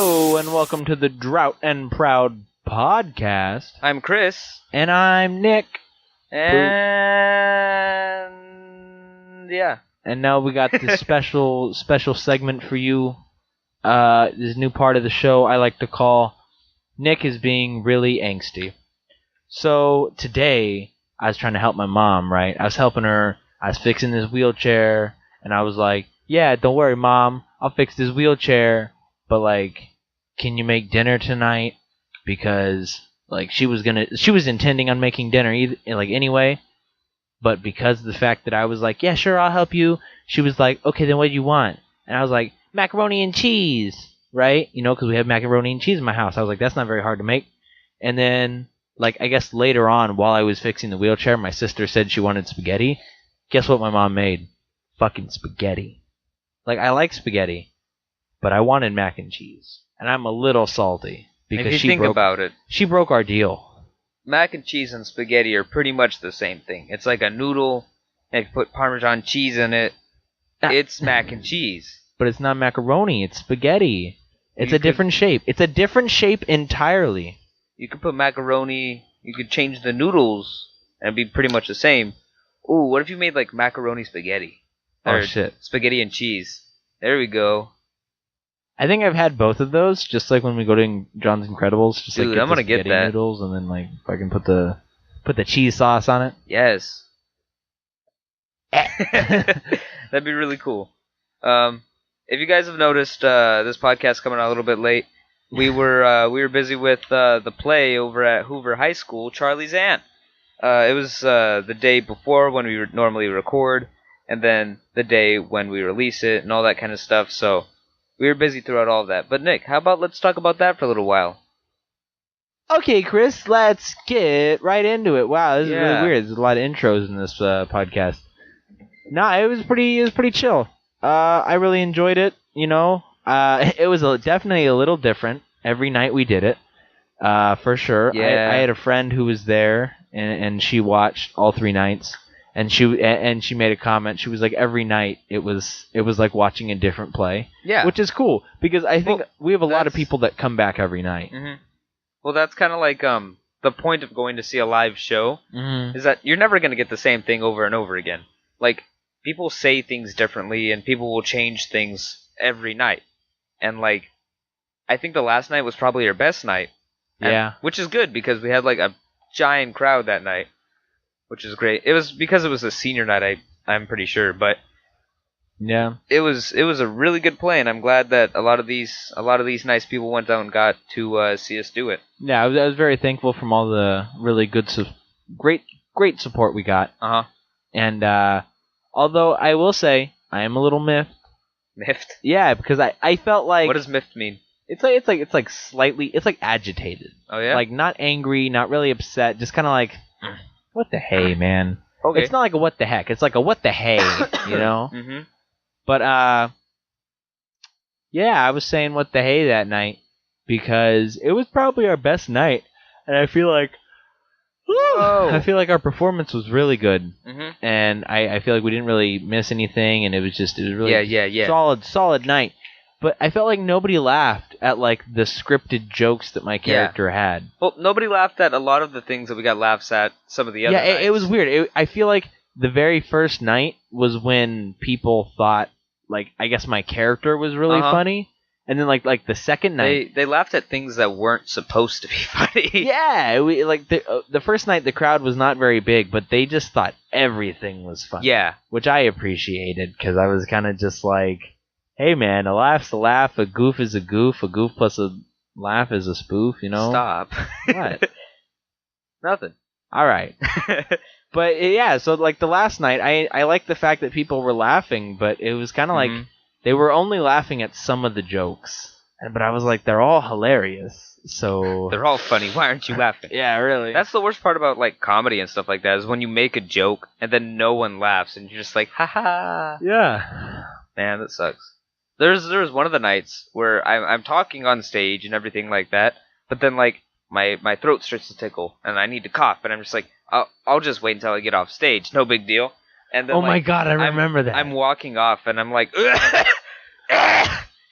Hello, and welcome to the Drought&Proud podcast. I'm Chris. And I'm Nick. And yeah. And now we got this special segment for you. This new part of the show I like to call Nick is being really angsty. So today, I was trying to help my mom, right? I was helping her. I was fixing this wheelchair. And I was like, yeah, don't worry, Mom. I'll fix this wheelchair. But, like, can you make dinner tonight? Because, like, she was intending on making dinner, anyway. But because of the fact that I was like, yeah, sure, I'll help you. She was like, okay, then what do you want? And I was like, macaroni and cheese, right? You know, because we have macaroni and cheese in my house. I was like, that's not very hard to make. And then, like, I guess later on, while I was fixing the wheelchair, my sister said she wanted spaghetti. Guess what my mom made? Fucking spaghetti. Like, I like spaghetti, but I wanted mac and cheese. And I'm a little salty because if you think about it, she broke our deal. Mac and cheese and spaghetti are pretty much the same thing. It's like a noodle, and if you put Parmesan cheese in it, it's mac and cheese. But it's not macaroni, it's spaghetti. It's a different shape. It's a different shape entirely. You could put macaroni, you could change the noodles, and it'd be pretty much the same. Ooh, what if you made like macaroni spaghetti? Oh, shit. Spaghetti and cheese. There we go. I think I've had both of those, just like when we go to John's Incredibles. Just Dude, like I'm gonna get that. Noodles and then like fucking put the cheese sauce on it. Yes. That'd be really cool. If you guys have noticed, this podcast coming out a little bit late. We were busy with the play over at Hoover High School, Charlie's Aunt. It was the day before when we normally record, and then the day when we release it, and all that kind of stuff. So we were busy throughout all of that. But Nick, how about let's talk about that for a little while? Okay, Chris, let's get right into it. Wow, this is really weird. There's a lot of intros in this podcast. No, it was pretty chill. I really enjoyed it. You know, it was definitely a little different every night we did it. For sure. Yeah. I had a friend who was there, and she watched all 3 nights. And she made a comment. She was like, every night it was like watching a different play. Yeah. Which is cool because I think we have a lot of people that come back every night. Mm-hmm. Well, that's kind of like the point of going to see a live show is that you're never going to get the same thing over and over again. Like, people say things differently and people will change things every night. And like, I think the last night was probably our best night. Yeah. Which is good because we had like a giant crowd that night. Which is great. It was because it was a senior night, I'm pretty sure, but yeah, it was a really good play, and I'm glad that a lot of these nice people went out and got to see us do it. Yeah, I was very thankful from all the really good, great support we got. And although I will say I am a little miffed. Miffed? Yeah, because I felt like, what does miffed mean? It's like slightly, it's like agitated. Oh yeah. Like not angry, not really upset, just kind of like. What the hey, man? Okay. It's not like a what the heck. It's like a what the hey, you know? Mm-hmm. But, yeah, I was saying what the hey that night because it was probably our best night. And I feel like, our performance was really good. Mm-hmm. And I feel like we didn't really miss anything. And it was really solid night. But I felt like nobody laughed at, like, the scripted jokes that my character had. Well, nobody laughed at a lot of the things that we got laughs at some of the other nights. It was weird. I feel like the very first night was when people thought, like, I guess my character was really funny. And then, like the second night... They laughed at things that weren't supposed to be funny. Yeah, the first night the crowd was not very big, but they just thought everything was funny. Yeah. Which I appreciated, because I was kind of just like... Hey man, a laugh's a laugh, a goof is a goof plus a laugh is a spoof, you know? Stop. What? Nothing. Alright. But yeah, so like the last night, I liked the fact that people were laughing, but it was kind of like, they were only laughing at some of the jokes. But I was like, they're all hilarious, so... They're all funny, why aren't you laughing? Yeah, really. That's the worst part about like comedy and stuff like that, is when you make a joke, and then no one laughs, and you're just like, haha. Yeah. Man, that sucks. There was one of the nights where I'm talking on stage and everything like that, but then like my throat starts to tickle and I need to cough, and I'm just like, I'll just wait until I get off stage, no big deal. And then, my god, I remember that. I'm walking off and I'm like,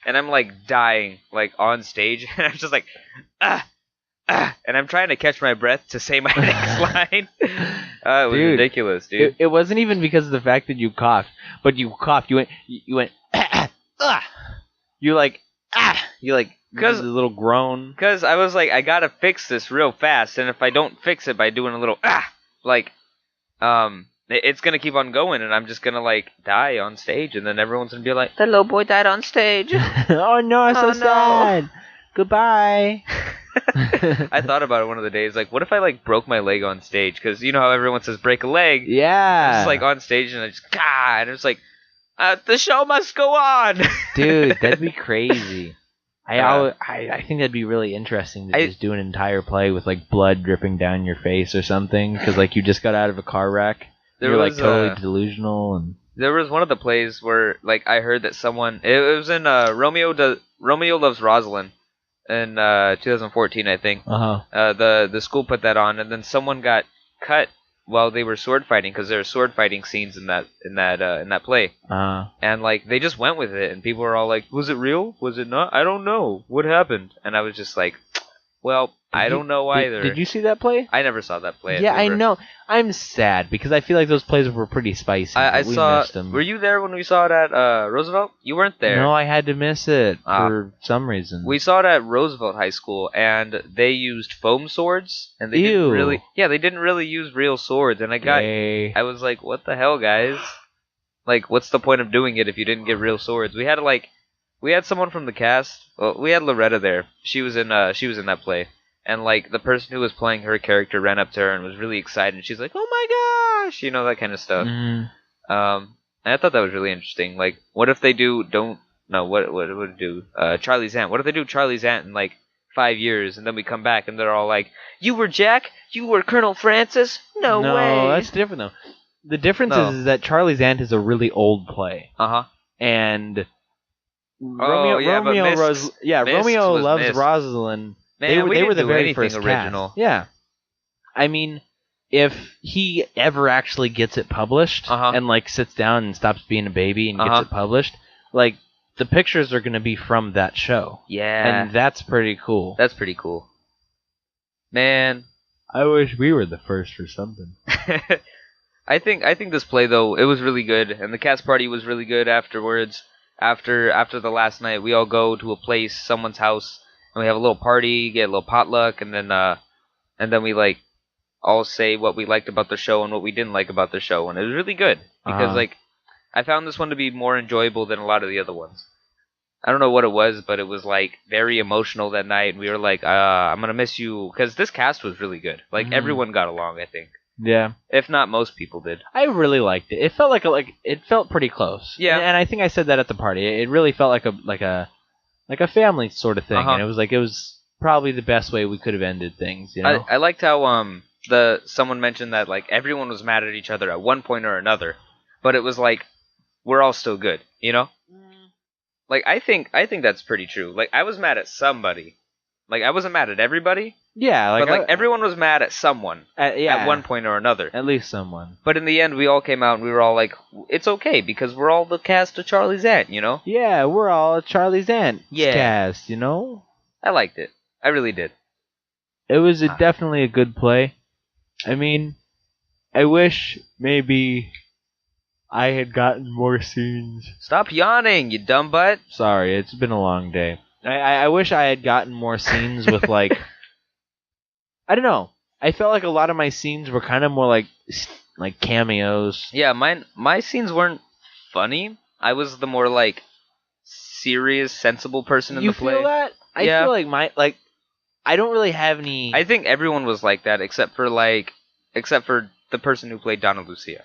and I'm like dying like on stage, and I'm just like and I'm trying to catch my breath to say my next line. It was ridiculous, dude. It wasn't even because of the fact that you coughed, but you coughed. You went you like because a little groan. Because I was like, I gotta fix this real fast, and if I don't fix it by doing a little it's gonna keep on going, and I'm just gonna like die on stage, and then everyone's gonna be like, "The little boy died on stage." Oh no, it's so sad. Goodbye. I thought about it one of the days, like, what if I like broke my leg on stage? Because you know how everyone says break a leg. Yeah. I'm just like on stage, and I just and it's like, the show must go on. Dude, that'd be crazy. I think that'd be really interesting to just do an entire play with like blood dripping down your face or something, because like you just got out of a car wreck. You're like totally delusional. And there was one of the plays where like I heard that someone, it was in Romeo Loves Rosalyn in 2014, I think. The school put that on, and then someone got cut while they were sword fighting, because there were sword fighting scenes in that play. And like they just went with it, and people were all like, "Was it real? Was it not? I don't know. What happened?" And I was just like, "Well, I don't know either." Did you see that play? I never saw that play. Yeah, I know. I'm sad because I feel like those plays were pretty spicy. I saw. Missed them. Were you there when we saw it at Roosevelt? You weren't there. No, I had to miss it for some reason. We saw it at Roosevelt High School, and they used foam swords, and they didn't really use real swords. And I was like, "What the hell, guys? Like, what's the point of doing it if you didn't get real swords?" We had someone from the cast. Well, we had Loretta there. She was in that play. And, like, the person who was playing her character ran up to her and was really excited. And she's like, "Oh, my gosh!" You know, that kind of stuff. And I thought that was really interesting. Like, what if they what would it do? Charlie's Aunt. What if they do Charlie's Aunt in, like, 5 years, and then we come back, and they're all like, "You were Jack? You were Colonel Francis? No way!" No, that's different, though. The difference is that Charlie's Aunt is a really old play. And Romeo Loves Rosalyn. Man, they were the very anything first original. Cast. Yeah. I mean, if he ever actually gets it published and like sits down and stops being a baby and gets it published, like the pictures are going to be from that show. Yeah. And that's pretty cool. That's pretty cool. Man, I wish we were the first for something. I think this play though, it was really good, and the cast party was really good afterwards. After the last night, we all go to a place, someone's house, and we have a little party, get a little potluck, and then we like all say what we liked about the show and what we didn't like about the show, and it was really good because like I found this one to be more enjoyable than a lot of the other ones. I don't know what it was, but it was like very emotional that night, and we were like, "I'm gonna miss you," because this cast was really good. Like everyone got along, I think. Yeah. If not, most people did. I really liked it. It felt it felt pretty close. Yeah. And I think I said that at the party. It really felt like a family sort of thing, and it was probably the best way we could have ended things. You know. I liked how someone mentioned that like everyone was mad at each other at one point or another, but it was like we're all still good. You know. Like I think that's pretty true. Like I was mad at somebody. Like I wasn't mad at everybody. Yeah, but everyone was mad at someone at one point or another. At least someone. But in the end, we all came out and we were all like, "It's okay because we're all the cast of Charlie's Aunt," you know? Yeah, we're all Charlie's Aunt cast, you know? I liked it. I really did. It was definitely a good play. I mean, I wish maybe I had gotten more scenes. Stop yawning, you dumb butt. Sorry, it's been a long day. I wish I had gotten more scenes with like I don't know. I felt like a lot of my scenes were kind of more like cameos. Yeah, my scenes weren't funny. I was the more like serious, sensible person in the play. You feel that? I feel like I don't really have any. I think everyone was like that except for the person who played Donna Lucia.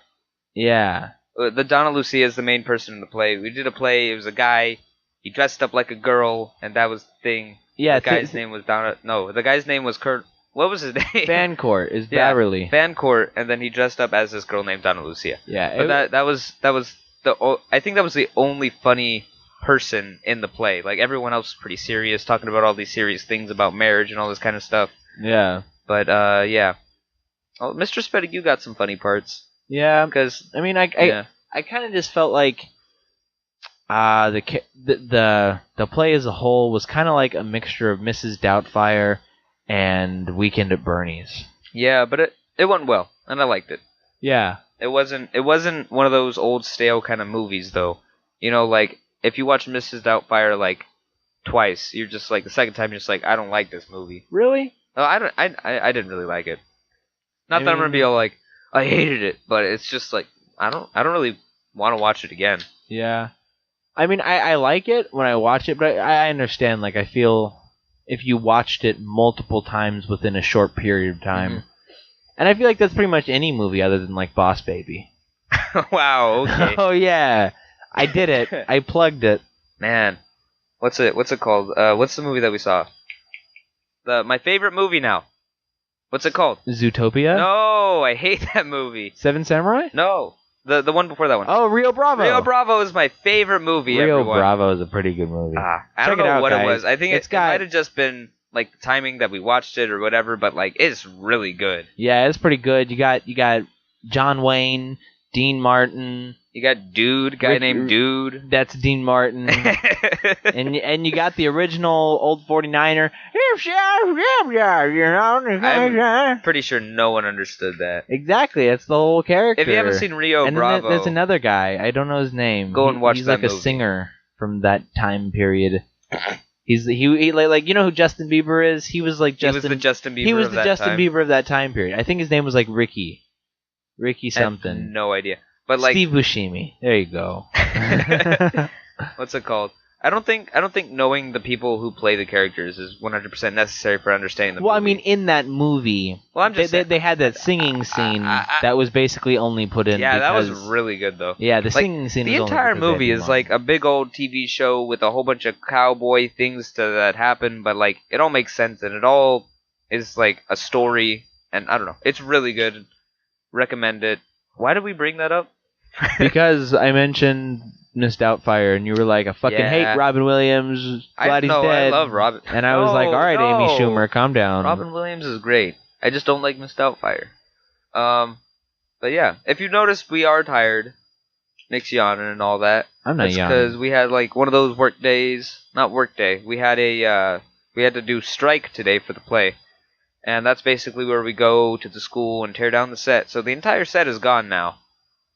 Yeah. The Donna Lucia is the main person in the play. We did a play. It was a guy. He dressed up like a girl, and that was the thing. Yeah. The guy's name was Donna. No, the guy's name was Kurt. What was his name? Fancourt is Beverly. Fancourt, and then he dressed up as this girl named Donna Lucia. Yeah. But that was I think that was the only funny person in the play. Like everyone else was pretty serious, talking about all these serious things about marriage and all this kind of stuff. Yeah. But yeah. Oh, Mr. Spettig, you got some funny parts. Yeah. Because I mean, I kind of just felt like The play as a whole was kind of like a mixture of Mrs. Doubtfire and Weekend at Bernie's. Yeah, but it went well, and I liked it. Yeah. It wasn't one of those old stale kind of movies though. You know, like if you watch Mrs. Doubtfire like twice, you're just like the second time you're just like, I don't like this movie. Really? No, I didn't really like it. Not that I'm gonna be all like I hated it, but it's just like I don't really want to watch it again. Yeah. I mean, I like it when I watch it, but I understand. Like, I feel if you watched it multiple times within a short period of time, and I feel like that's pretty much any movie other than like Boss Baby. Wow. Okay. Oh yeah, I did it. I plugged it. Man, what's it called? What's the movie that we saw? My favorite movie now. What's it called? Zootopia? No, I hate that movie. Seven Samurai? No, the one before that one. Oh, Rio Bravo. Rio Bravo is my favorite movie. Rio everyone. Bravo is a pretty good movie. I don't know what it was. I think it might have just been like the timing that we watched it or whatever, but like it's really good. Yeah, it's pretty good. You got John Wayne, Dean Martin. You got guy named Dude. That's Dean Martin. and you got the original old 49er. I'm pretty sure no one understood that. Exactly, that's the whole character. If you haven't seen Rio Bravo, there's another guy. I don't know his name. Go and watch he's that like movie. A singer from that time period. He like you know who Justin Bieber is? He was like Justin. He was the Justin Bieber. He was of the that Justin time. Bieber of that time period. I think his name was like Ricky something. I have no idea. But like Steve Buscemi. There you go. What's it called? I don't think knowing the people who play the characters is 100% necessary for understanding the movie. Well, I mean, in that movie, they had that singing scene that was basically only put in. Yeah, because, that was really good though. Yeah, the singing scene. The entire movie is like a big old TV show with a whole bunch of cowboy things that happen, but like it all makes sense and it all is like a story. And I don't know, it's really good. Recommend it. Why did we bring that up? Because I mentioned Miss Doubtfire, and you were like, I fucking hate Robin Williams. Glad he's dead. I love Robin. And I was like, all right, Amy Schumer, calm down. Robin Williams is great. I just don't like Miss Doubtfire. But yeah, if you notice, we are tired. Nick's yawning and all that. I'm not yawning. Because we had like one of those work days. Not work day. We had to do strike today for the play. And that's basically where we go to the school and tear down the set. So the entire set is gone now.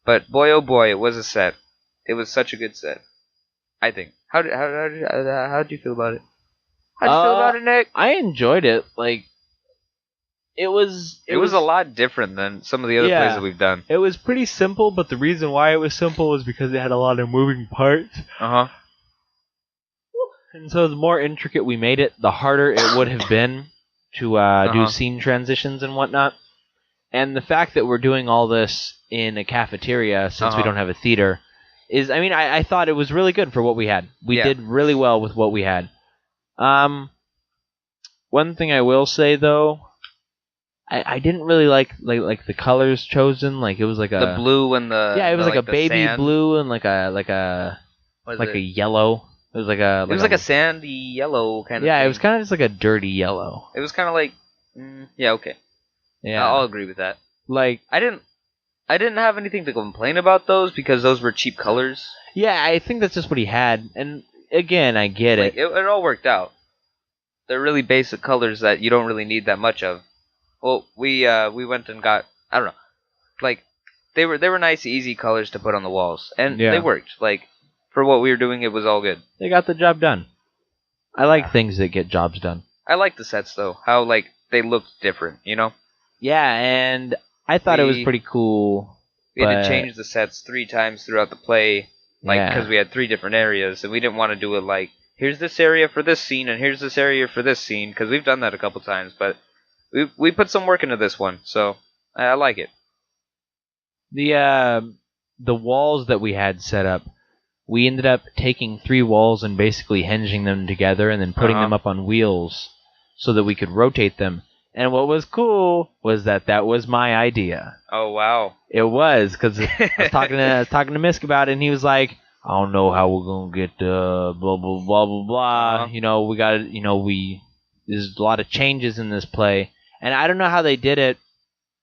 But boy, oh boy, it was a set. It was such a good set, I think. How did you feel about it? How'd you feel about it, Nick? I enjoyed it. Like, it was a lot different than some of the other plays that we've done. It was pretty simple, but the reason why it was simple was because it had a lot of moving parts. And so the more intricate we made it, the harder it would have been to do scene transitions and whatnot. And the fact that we're doing all this in a cafeteria, since we don't have a theater, is, I mean, I thought it was really good for what we had. We did really well with what we had. One thing I will say, though, I didn't really like the colors chosen. Like, it was like the blue and the... Yeah, it was like a baby sand. blue and like a yellow. It was like a... It was like a sandy yellow kind of Yeah, thing. It was kind of just like a dirty yellow. It was kind of like... yeah, okay. Yeah. I'll agree with that. Like... I didn't have anything to complain about those because those were cheap colors. Yeah, I think that's just what he had. And again, I get it. It all worked out. They're really basic colors that you don't really need that much of. Well, we went and got, I don't know, like they were nice, easy colors to put on the walls, and they worked. Like for what we were doing, it was all good. They got the job done. I like things that get jobs done. I like the sets though, how like they looked different, you know? Yeah, and I thought it was pretty cool. We had to change the sets 3 times throughout the play, like because we had 3 different areas, and we didn't want to do it like here's this area for this scene and here's this area for this scene, because we've done that a couple times, but we put some work into this one, so I like it. The walls that we had set up, we ended up taking 3 walls and basically hinging them together and then putting them up on wheels so that we could rotate them. And what was cool was that was my idea. Oh wow! It was, because I was talking to Misk about it, and he was like, "I don't know how we're gonna get blah blah blah blah blah." You know, we got there's a lot of changes in this play, and I don't know how they did it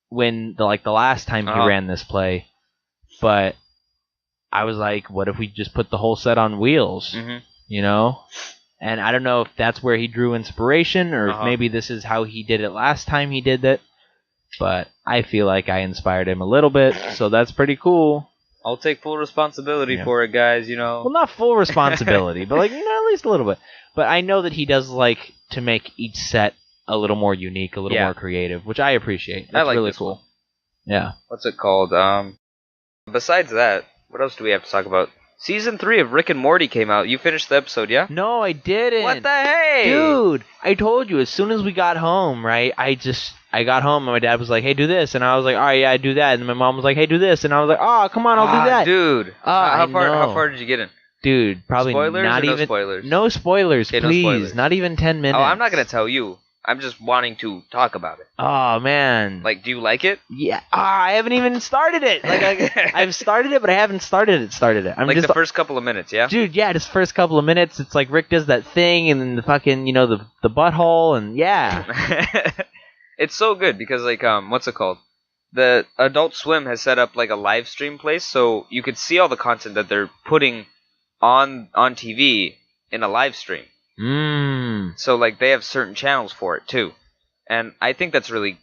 when the last time he ran this play, but I was like, what if we just put the whole set on wheels? You know? And I don't know if that's where he drew inspiration, or if maybe this is how he did it last time he did it. But I feel like I inspired him a little bit, so that's pretty cool. I'll take full responsibility for it, guys, you know. Well, not full responsibility, but like, at least a little bit. But I know that he does like to make each set a little more unique, a little more creative, which I appreciate. That's I like really this cool. one. Yeah. What's it called? Besides that, what else do we have to talk about? Season 3 of Rick and Morty came out. You finished the episode, yeah? No, I didn't. What the hey? Dude, I told you, as soon as we got home, right, I got home and my dad was like, hey, do this. And I was like, all right, yeah, I do that. And my mom was like, hey, do this. And I was like, oh, come on, I'll do that. Dude. How far did you get in? Dude, probably spoilers not or even. No spoilers? No spoilers, okay, please. No spoilers. Not even 10 minutes. Oh, I'm not going to tell you. I'm just wanting to talk about it. Oh, man. Like, do you like it? Yeah. I haven't even started it. Like, I've started it, but I haven't started it. I'm like just, the first couple of minutes, yeah? Dude, yeah, just first couple of minutes. It's like Rick does that thing, and then the fucking, the butthole, and yeah. It's so good because, like, what's it called? The Adult Swim has set up, like, a live stream place, so you could see all the content that they're putting on TV in a live stream. So, like, they have certain channels for it, too. And I think that's really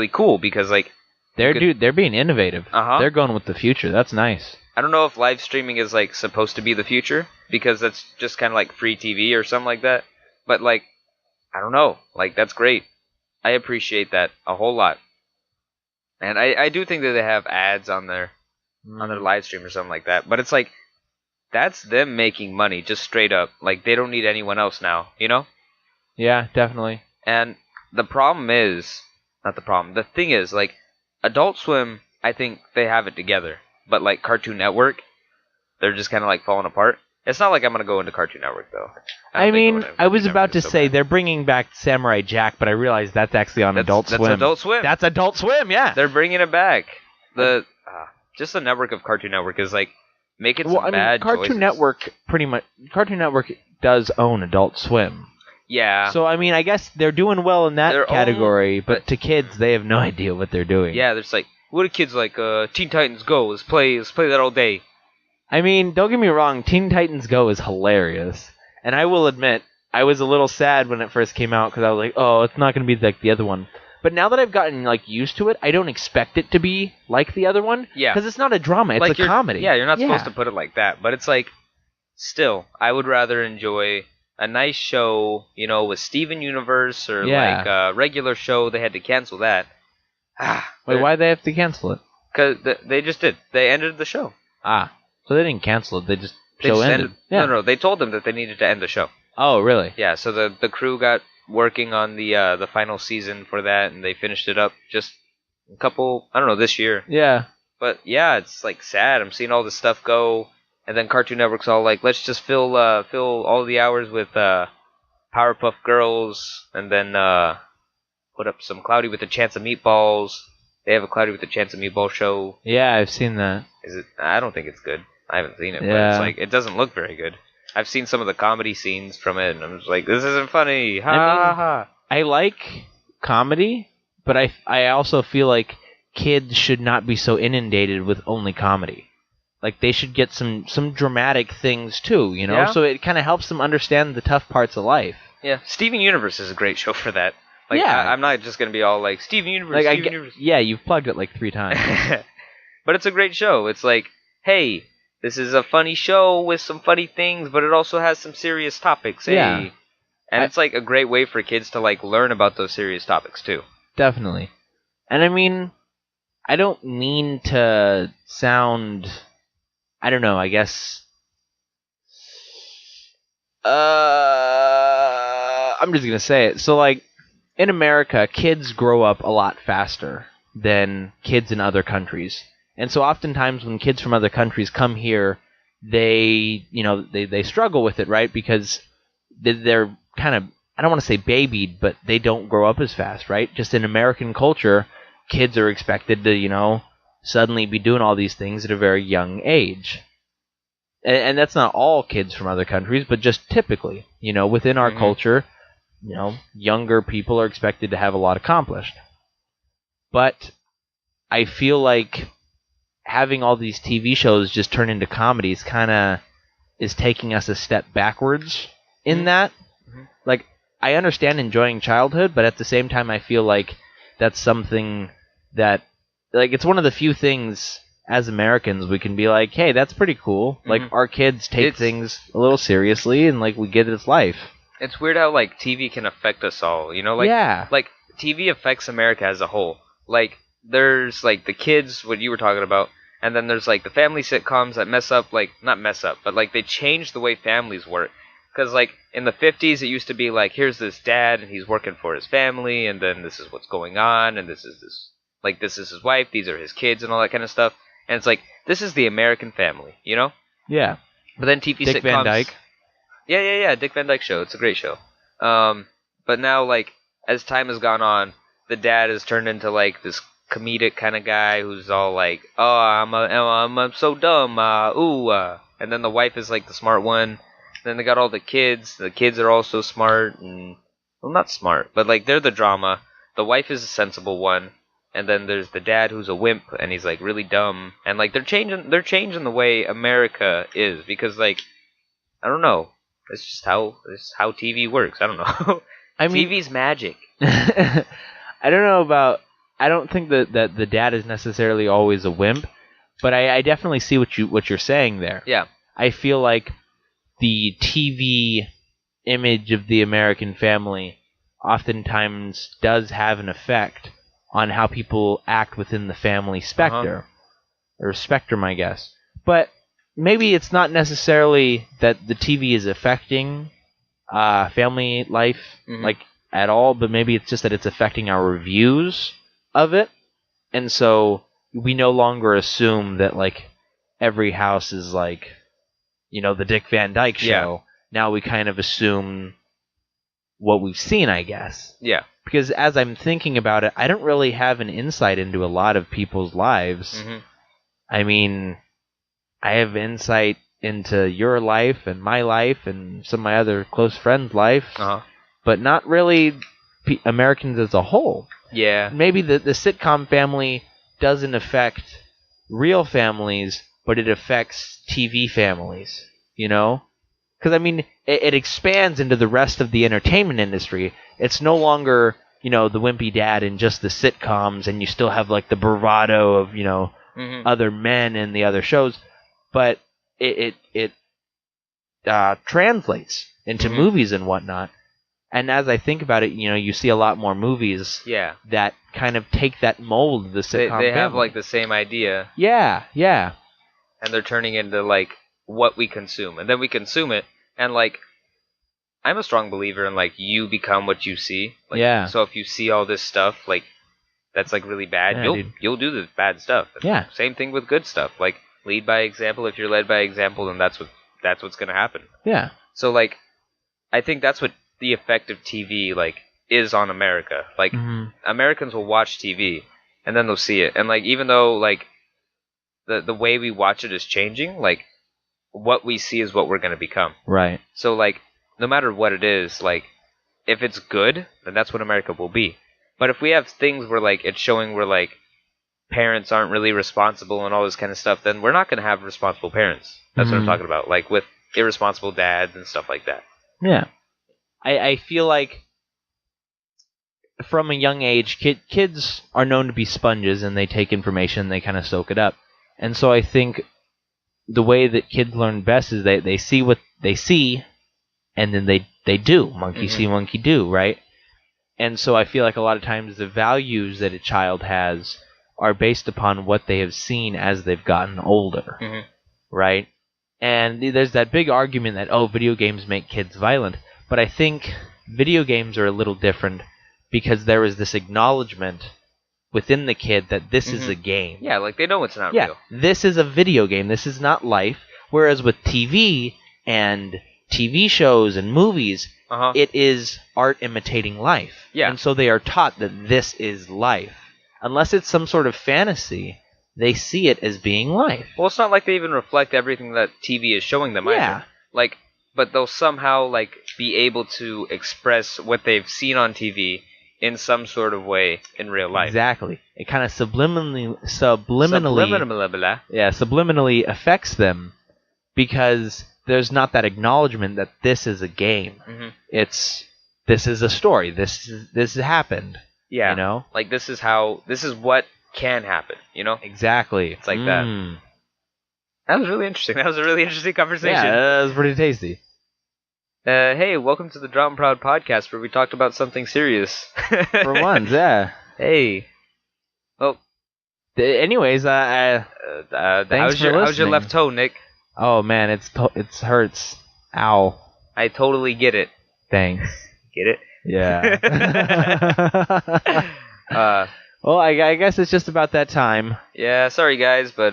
cool because, like... They're being innovative. They're going with the future. That's nice. I don't know if live streaming is, like, supposed to be the future because that's just kind of like free TV or something like that. But, like, I don't know. Like, that's great. I appreciate that a whole lot. And I do think that they have ads on their live stream or something like that. But it's like, that's them making money just straight up. Like, they don't need anyone else now, you know? Yeah, definitely. And the thing is, like, Adult Swim, I think they have it together. But, like, Cartoon Network, they're just kind of, like, falling apart. It's not like I'm going to go into Cartoon Network, though. I mean, I was about to say they're bringing back Samurai Jack, but I realized that's actually on Adult Swim. That's Adult Swim. That's Adult Swim, yeah. They're bringing it back. Just the network of Cartoon Network is, like, making some bad Cartoon Network, Cartoon Network does own Adult Swim. Yeah. So, I mean, I guess they're doing well in that category, but to kids, they have no idea what they're doing. Yeah, there's like, what do kids like? Teen Titans Go. Let's play that all day. I mean, don't get me wrong, Teen Titans Go is hilarious. And I will admit, I was a little sad when it first came out, because I was like, oh, it's not going to be like the other one. But now that I've gotten, like, used to it, I don't expect it to be like the other one. Yeah. Because it's not a drama, it's like a comedy. Yeah, you're not supposed to put it like that. But it's like, still, I would rather enjoy a nice show, with Steven Universe, or like a regular show. They had to cancel that. Wait, why'd they have to cancel it? Because they just did. They ended the show. So they didn't cancel it, they just ended. Yeah. No, they told them that they needed to end the show. Oh, really? Yeah, so the crew got working on the final season for that, and they finished it up just this year. Yeah. But yeah, it's like sad. I'm seeing all this stuff go, and then Cartoon Network's all like, let's just fill all the hours with Powerpuff Girls, and then put up some Cloudy with a Chance of Meatballs. They have a Cloudy with a Chance of Meatball show. Yeah, I've seen that. Is it? I don't think it's good. I haven't seen it, but it's like, it doesn't look very good. I've seen some of the comedy scenes from it, and I'm just like, this isn't funny. I like comedy, but I also feel like kids should not be so inundated with only comedy. Like, they should get some dramatic things too, Yeah. So it kind of helps them understand the tough parts of life. Yeah, Steven Universe is a great show for that. Like, I'm not just going to be all like, Steven Universe, like, Steven Universe. Yeah, you've plugged it like 3 times. But it's a great show. It's like, hey, this is a funny show with some funny things, but it also has some serious topics. Hey. Yeah. And it's like a great way for kids to like learn about those serious topics too. Definitely. And I mean, I don't mean to sound, I don't know, I guess, I'm just going to say it. So, like, in America, kids grow up a lot faster than kids in other countries. And so oftentimes when kids from other countries come here, they struggle with it, right? Because they're kind of, I don't want to say babied, but they don't grow up as fast, right? Just in American culture, kids are expected to, suddenly be doing all these things at a very young age. And that's not all kids from other countries, but just typically, within our culture, younger people are expected to have a lot accomplished. But I feel like having all these TV shows just turn into comedies kind of is taking us a step backwards in that. Like, I understand enjoying childhood, but at the same time, I feel like that's something that, like, it's one of the few things as Americans we can be like, hey, that's pretty cool. Like, our kids take things a little seriously, and, like, we get it's life. It's weird how, like, TV can affect us all, you know? Like, like, TV affects America as a whole. Like, there's, like, the kids, what you were talking about, and then there's, like, the family sitcoms that mess up, like, not mess up, but, like, they change the way families work. Because, like, in the 50s, it used to be like, here's this dad, and he's working for his family, and then this is what's going on, and this is his wife, these are his kids, and all that kind of stuff. And it's like, this is the American family, you know? Yeah. But then TV Dick sitcoms... Van Dyke. Yeah, Dick Van Dyke Show. It's a great show. But now, like, as time has gone on, the dad has turned into, like, this comedic kind of guy who's all like, oh, I'm so dumb, and then the wife is, like, the smart one. Then they got all the kids. The kids are also smart, and, well, not smart, but, like, they're the drama. The wife is a sensible one, and then there's the dad who's a wimp, and he's, like, really dumb. And, like, they're changing the way America is, because, like, I don't know. It's just how TV works. I don't know. I mean, TV's magic. I don't think that the dad is necessarily always a wimp, but I definitely see what you're saying there. Yeah. I feel like the TV image of the American family oftentimes does have an effect on how people act within the family spectrum, or spectrum, I guess. But maybe it's not necessarily that the TV is affecting family life like at all, but maybe it's just that it's affecting our reviews of it, and so we no longer assume that, like, every house is like, you know, the Dick Van Dyke Show. Yeah. Now we kind of assume what we've seen, I guess. Yeah. Because as I'm thinking about it, I don't really have an insight into a lot of people's lives. I mean, I have insight into your life and my life and some of my other close friends' life, but not really Americans as a whole. Yeah. Maybe the sitcom family doesn't affect real families, but it affects TV families, you know? Because, I mean, it expands into the rest of the entertainment industry. It's no longer, you know, the wimpy dad in just the sitcoms, and you still have, like, the bravado of, you know, other men in the other shows, but it translates into movies and whatnot. And as I think about it, you know, you see a lot more movies that kind of take that mold of the sitcom They have, family. like, the same idea. Yeah. And they're turning into, like, what we consume. And then we consume it, and, like, I'm a strong believer in, like, you become what you see. Like, so if you see all this stuff, like, that's, like, really bad, you'll do the bad stuff. Yeah. Same thing with good stuff. Like, lead by example. If you're led by example, then that's what's going to happen. Yeah. So, like, I think that's what the effect of TV, like, is on America. Like, Americans will watch TV, and then they'll see it. And, like, even though, like, the way we watch it is changing, like, what we see is what we're going to become. Right. So, like, no matter what it is, like, if it's good, then that's what America will be. But if we have things where, like, it's showing where, like, parents aren't really responsible and all this kind of stuff, then we're not going to have responsible parents. That's what I'm talking about. Like, with irresponsible dads and stuff like that. Yeah. I feel like from a young age, kids are known to be sponges, and they take information and they kind of soak it up. And so I think the way that kids learn best is they see what they see, and then they do. Monkey see, monkey do, right? And so I feel like a lot of times the values that a child has are based upon what they have seen as they've gotten older, right? And there's that big argument that, oh, video games make kids violent. But I think video games are a little different because there is this acknowledgement within the kid that this is a game. Yeah, like, they know it's not real. This is a video game. This is not life. Whereas with TV and TV shows and movies, it is art imitating life. Yeah. And so they are taught that this is life. Unless it's some sort of fantasy, they see it as being life. Well, it's not like they even reflect everything that TV is showing them either. Like, but they'll somehow, like, be able to express what they've seen on TV in some sort of way in real life. Exactly. It kind of subliminally affects them because there's not that acknowledgement that this is a game. Mm-hmm. This is a story. This happened. Yeah. You know? Like, this is what can happen, you know? Exactly. It's like that. That was really interesting. That was a really interesting conversation. Yeah, that was pretty tasty. Hey, welcome to the Drought&Proud podcast where we talked about something serious. For once, yeah. Hey. Well, anyways, thanks how's your left toe, Nick? Oh man, it hurts. Ow. I totally get it. Thanks. Get it? Yeah. Well, I guess it's just about that time. Yeah, sorry guys, but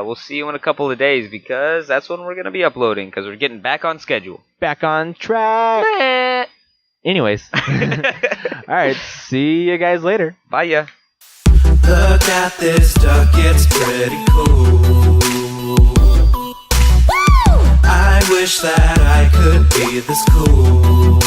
we'll see you in a couple of days because that's when we're going to be uploading because we're getting back on schedule. Back on track. Anyways. Alright, see you guys later. Bye ya. Look at this duck, it's pretty cool. I wish that I could be this cool.